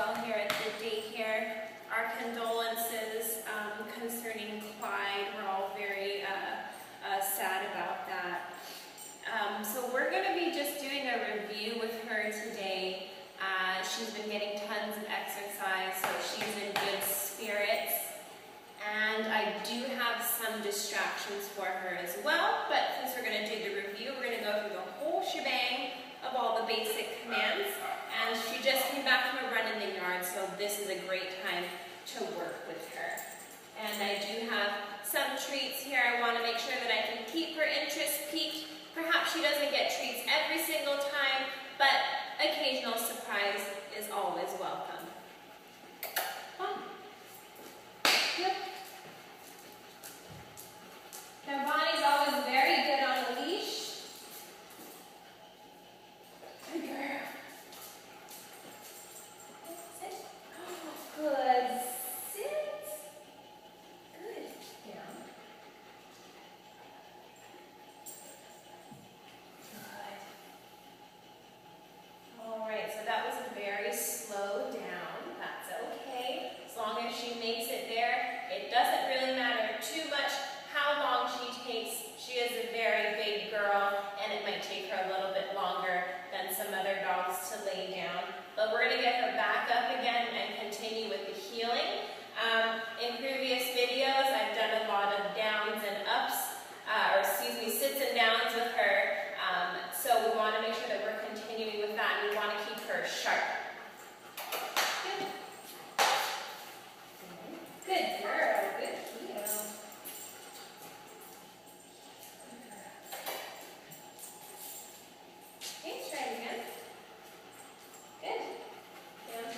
well here at the daycare. Our condolences concerning Clyde. We're all very sad about that. So we're going to be just doing a review with her today. She's been getting tons of exercise, so she's in good spirits. And I do have some distractions for her as well, but since we're going to do the review, we're going to go through the whole shebang of all the basic commands. And she just came back from a run in the yard, so this is a great time to work with her. And I do have some treats here. I want to make sure that I can keep her interest piqued. Perhaps she doesn't get treats every single time, but occasional surprise is always welcome. Good. Now Bonnie's always very good on a leash. Good girl. Sit. Good. Sit. Good. Down. Good. Alright, so that was a very slow down. That's okay. As long as she makes it there, it doesn't really matter too much how long she takes. She is a very big girl, and it might take her a little bit longer than some other dogs to lay down. But we're going to get her back up again and continue with the healing. In previous videos, I've done a lot of downs and ups, sits and downs with her. So we want to make sure that we're continuing with that, and we want to keep her sharp. Good. Good girl. Good heel. Okay, try it again. Good. Down.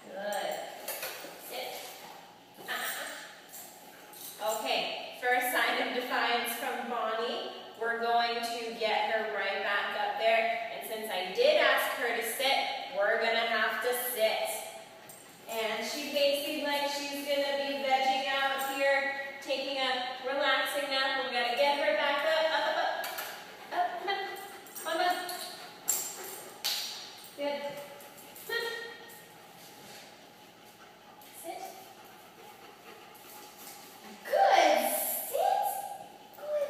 Good. Sit. Okay, first sign of defiance from Bonnie. We're going to get her right back up there. And since I did ask her to sit, we're going to have to sit. And she's basically like she's going to be vegging out here, taking a relaxing nap. We've got to get her back up, up, up, up, up, come on, come on. Good. Sit. Good. Sit. Good.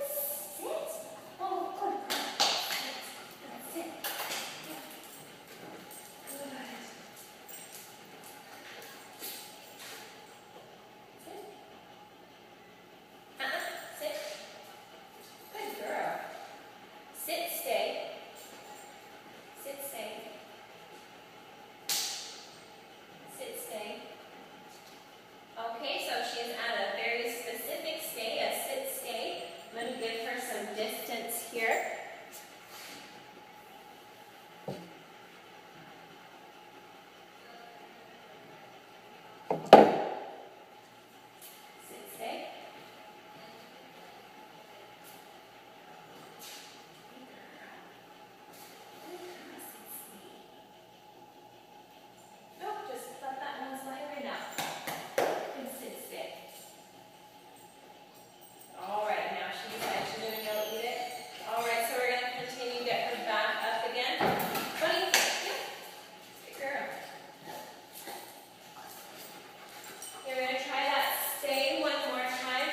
Sit. Oh, good. Sit. Sit. Good. Sit. Good girl. Sit, stay. Sit, stay. Sit, stay. Okay, so she's at a very specific stay, a sit, stay. I'm going to give her some distance here. Sit, stay. Nope, just let that one slide right now. And sit, stay. Alright, now she decides she's going to go eat it. Alright, so we're going to continue to get her back up again. Bunny, yeah. Good girl. Okay, we're going to try that stay one more time.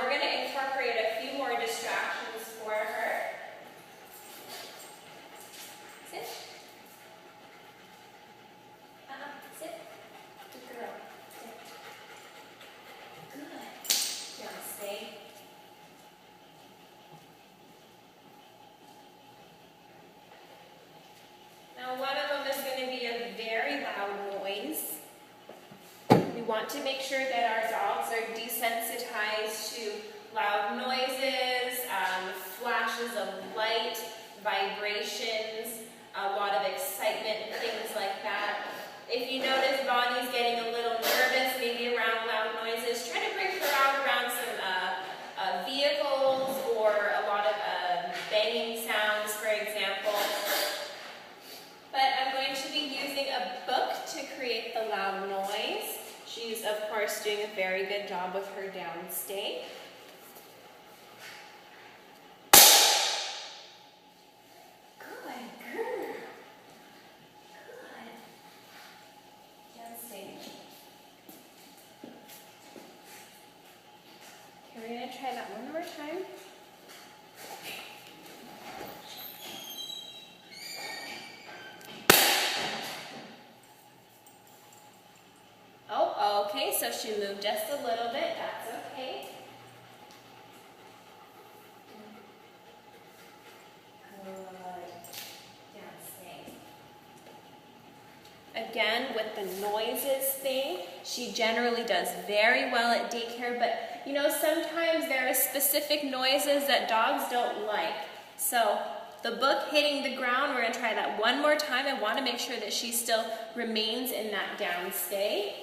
We're going to incorporate a few more distractions for her. Sit. Sit. Good girl. Sit. Good. Now stay. Now one of them is going to be a very loud noise. We want to make sure that our dogs are desensitized to loud noises, flashes of light, vibrations, a lot of excitement, things like that. If you notice Bonnie's getting a little nervous, maybe around loud noises, try to bring her out around some vehicles or a lot of banging sounds, for example. But I'm going to be using a book to create the loud noise. She's, of course, doing a very good job with her downstay. Good girl. Good. try that one more time. Oh, okay, so she moved just a little bit, that's okay. Again, with the noises thing, she generally does very well at daycare, but you know, sometimes there are specific noises that dogs don't like. So the book hitting the ground, we're going to try that one more time. I want to make sure that she still remains in that down stay.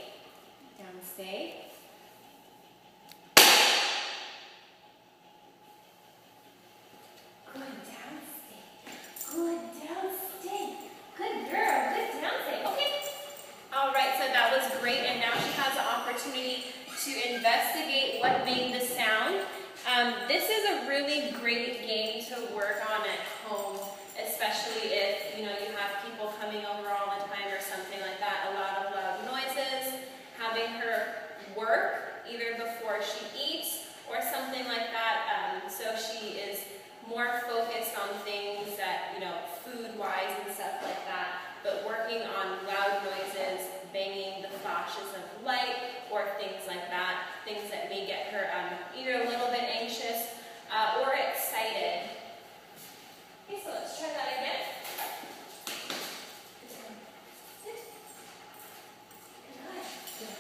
Down stay. Good down stay. Good down stay. Good girl. Good down stay. Okay. All right, so that was great, and now she has the opportunity to investigate what made the sound. This is a really great game to work on at home, especially if you have people coming over all the time or something like that. A lot of loud noises, having her work either before she eats or something like that, so she is more focused on things that, food-wise and stuff like that, but working on loud noises, banging the flashes of light, or things like that, things that may get her either a little bit anxious or excited. Okay, so let's try that again. Sit. Good.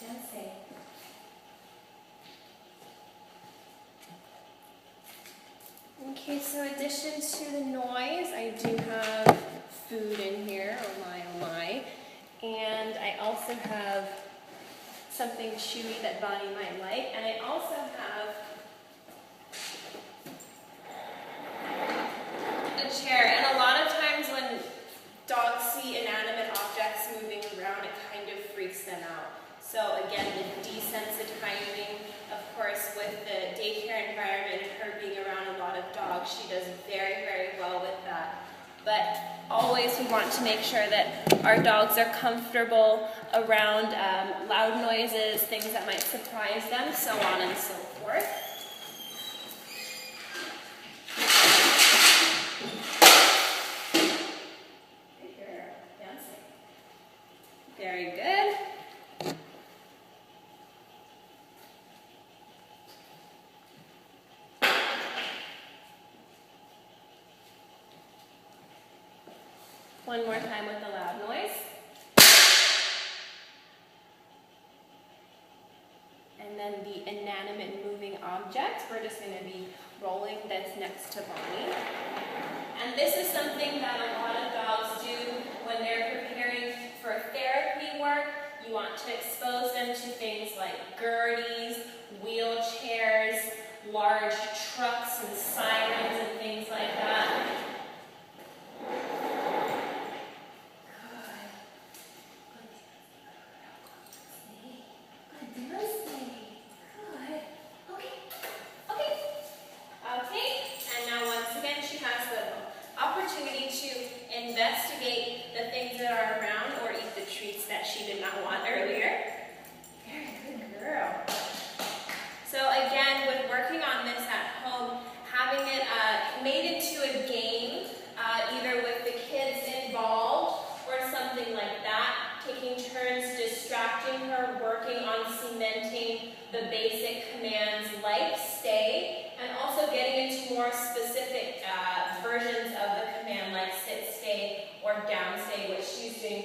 Don't say. Okay, so in addition to the noise, I do have food in here, oh my. And I also have something chewy that Bonnie might like. And I also have a chair. And a lot of times when dogs see inanimate objects moving around, it kind of freaks them out. So again, the desensitizing, of course, with the daycare environment and her being around a lot of dogs, she does very, very well with that. But always we want to make sure that our dogs are comfortable around loud noises, things that might surprise them, so on and so forth. Good girl, dancing. Very good. One more time with the loud noise. And then the inanimate moving object, we're just going to be rolling this next to Bonnie. And this is something that a lot of dogs do when they're preparing for therapy work. You want to expose them to things like gurneys, wheelchairs, large trucks and sirens and things like that. Investigate the things that are around or eat the treats that she did not want earlier. Very good girl. So again, with working on this at home, having it made into a game, either with the kids involved or something like that, taking turns distracting her, working on cementing the basic commands like stay, and also getting into more specific versions of the command like sit, stay, or down stay, which she's doing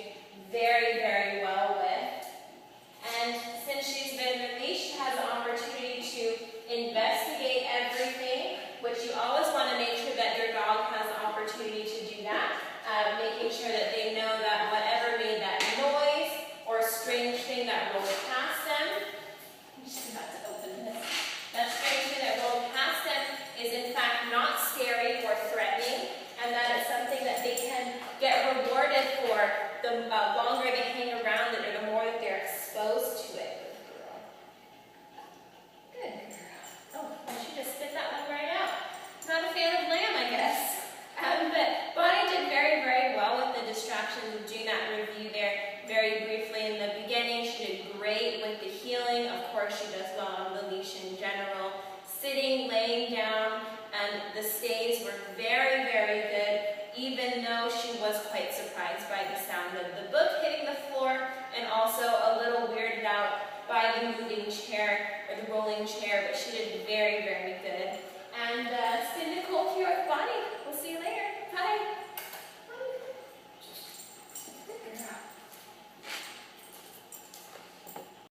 very, very well with. And since she's been released, she has the opportunity to investigate everything, which you always want to make sure that your dog has the opportunity to do that, making sure that they know that whatever made that noise or strange thing that rolled past them, I'm just about to open this. sitting, laying down, and the stays were very,